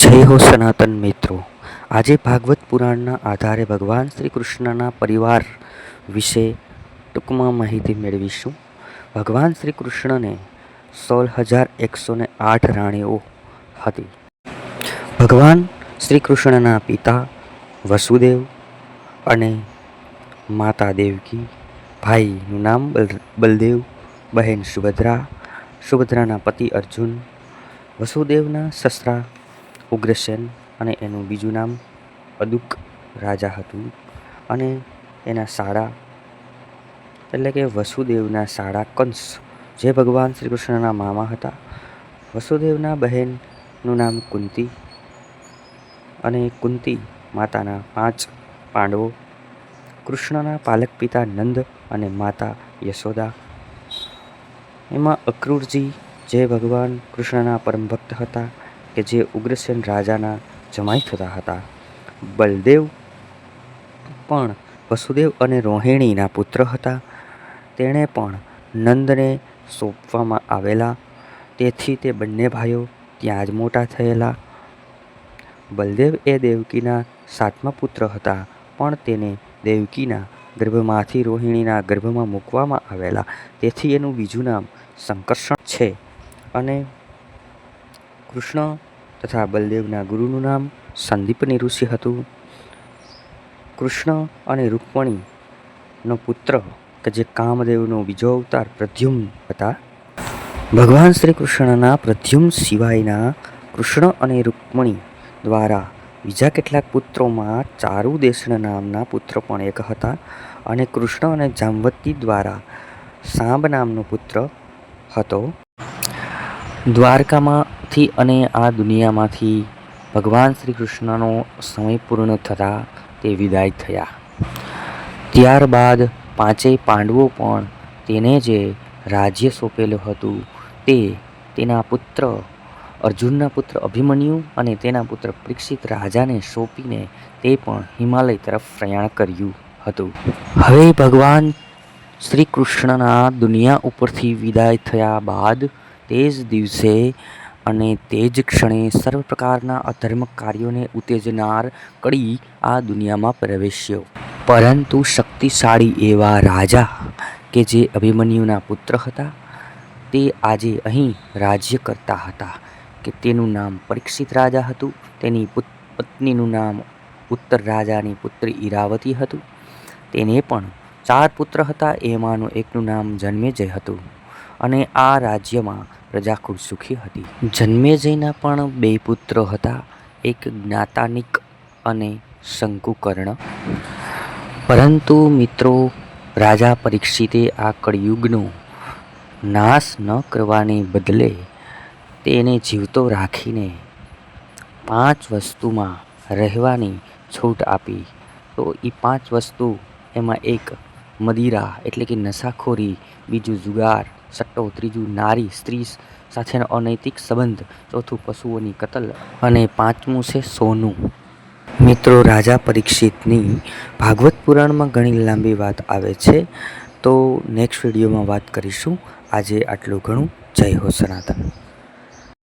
જય હો સનાતન મિત્રો. આજે ભાગવત પુરાણના આધારે ભગવાન શ્રી કૃષ્ણના પરિવાર વિશે ટૂંકમાં માહિતી મેળવીશું. ભગવાન શ્રી કૃષ્ણને 16,108 રાણીઓ હતી. ભગવાન શ્રી કૃષ્ણના પિતા વસુદેવ અને માતા દેવકી, ભાઈનું નામ બલદેવ, બહેન સુભદ્રા, સુભદ્રાના પતિ અર્જુન, વસુદેવના સસરા ઉગ્રસેન અને એનું બીજું નામ અદુક રાજા હતું, અને એના સાળા એટલે કે વસુદેવના સાળા કંસ, જે ભગવાન શ્રી કૃષ્ણના મામા હતા. વસુદેવના બહેનનું નામ કુંતી, અને કુંતી માતાના 5 પાંડવો, કૃષ્ણના પાલક પિતા નંદ અને માતા યશોદા. એમાં અક્રૂરજી, જે ભગવાન કૃષ્ણના પરમ ભક્ત હતા, કે જે ઉગ્રસેન રાજાના જમાઈ થતા હતા. બલદેવ પણ વસુદેવ અને રોહિણીના પુત્ર હતા. તેણે પણ નંદને સોંપવામાં આવેલા, તેથી તે બંને ભાઈઓ ત્યાં જ મોટા થયેલા. બલદેવ એ દેવકીના 7મા પુત્ર હતા, પણ તેને દેવકીના ગર્ભમાંથી રોહિણીના ગર્ભમાં મૂકવામાં આવેલા, તેથી એનું બીજું નામ સંકર્ષણ છે. અને કૃષ્ણ તથા બલદેવના ગુરુનું નામ સંદીપની ઋષિ હતું. કૃષ્ણ અને રૂકમણીનો પુત્ર, કે જે કામદેવનો બીજો અવતાર પ્રદ્યુમ્ન હતા. ભગવાન શ્રી કૃષ્ણના પ્રદ્યુમ્ન સિવાયના કૃષ્ણ અને રૂકમણી દ્વારા બીજા કેટલાક પુત્રોમાં ચારુદેશન નામના પુત્ર પણ એક હતા, અને કૃષ્ણ અને જામવતી દ્વારા સાંબ નામનો પુત્ર હતો. દ્વારકામાંથી અને આ દુનિયામાંથી ભગવાન શ્રી કૃષ્ણનો સમય પૂર્ણ થતાં તે વિદાય થયા. ત્યારબાદ 5 પાંડવો પણ તેને જે રાજ્ય સોંપેલું હતું તે તેના પુત્ર અર્જુનના પુત્ર અભિમન્યુ અને તેના પુત્ર પરીક્ષિત રાજાને સોંપીને તે પણ હિમાલય તરફ પ્રયાણ કર્યું હતું. હવે ભગવાન શ્રી કૃષ્ણના દુનિયા ઉપરથી વિદાય થયા બાદ તે જ દિવસે અને તે જ ક્ષણે સર્વ પ્રકારના અધર્મ કાર્યોને ઉત્તેજનાર કળી આ દુનિયામાં પ્રવેશ્યો. પરંતુ શક્તિશાળી એવા રાજા, કે જે અભિમન્યુના પુત્ર હતા, તે આજે અહીં રાજ્ય કરતા હતા. કે તેનું નામ પરીક્ષિત રાજા હતું. તેની પત્નીનું નામ ઉત્તર રાજાની પુત્રી ઈરાવતી હતું. તેને પણ 4 પુત્ર હતા. એમાંનું એકનું નામ જન્મેજય હતું, અને આ રાજ્યમાં પ્રજા ખૂબ સુખી હતી. જન્મેજયના પણ 2 પુત્રો હતા, એક જ્ઞાતાનિક અને શંકુકર્ણ. પરંતુ મિત્રો, રાજા પરીક્ષિતે આ કળિયુગનો નાશ ન કરવાને બદલે તેને જીવતો રાખીને 5 વસ્તુમાં રહેવાની છૂટ આપી. તો એ 5 વસ્તુ, એમાં એક મદિરા એટલે કે નશાખોરી, બીજું જુગાર, સટ્ટો, ત્રીજું નારી સ્ત્રી સાથેનો અનૈતિક સંબંધ, ચોથું પશુઓની કતલ, અને 5મું છે સોનું. મિત્રો, રાજા પરીક્ષિતની ભાગવત પુરાણમાં ઘણી લાંબી વાત આવે છે, તો નેક્સ્ટ વિડીયોમાં વાત કરીશું. આજે આટલું ઘણું. જય હો સનાતન.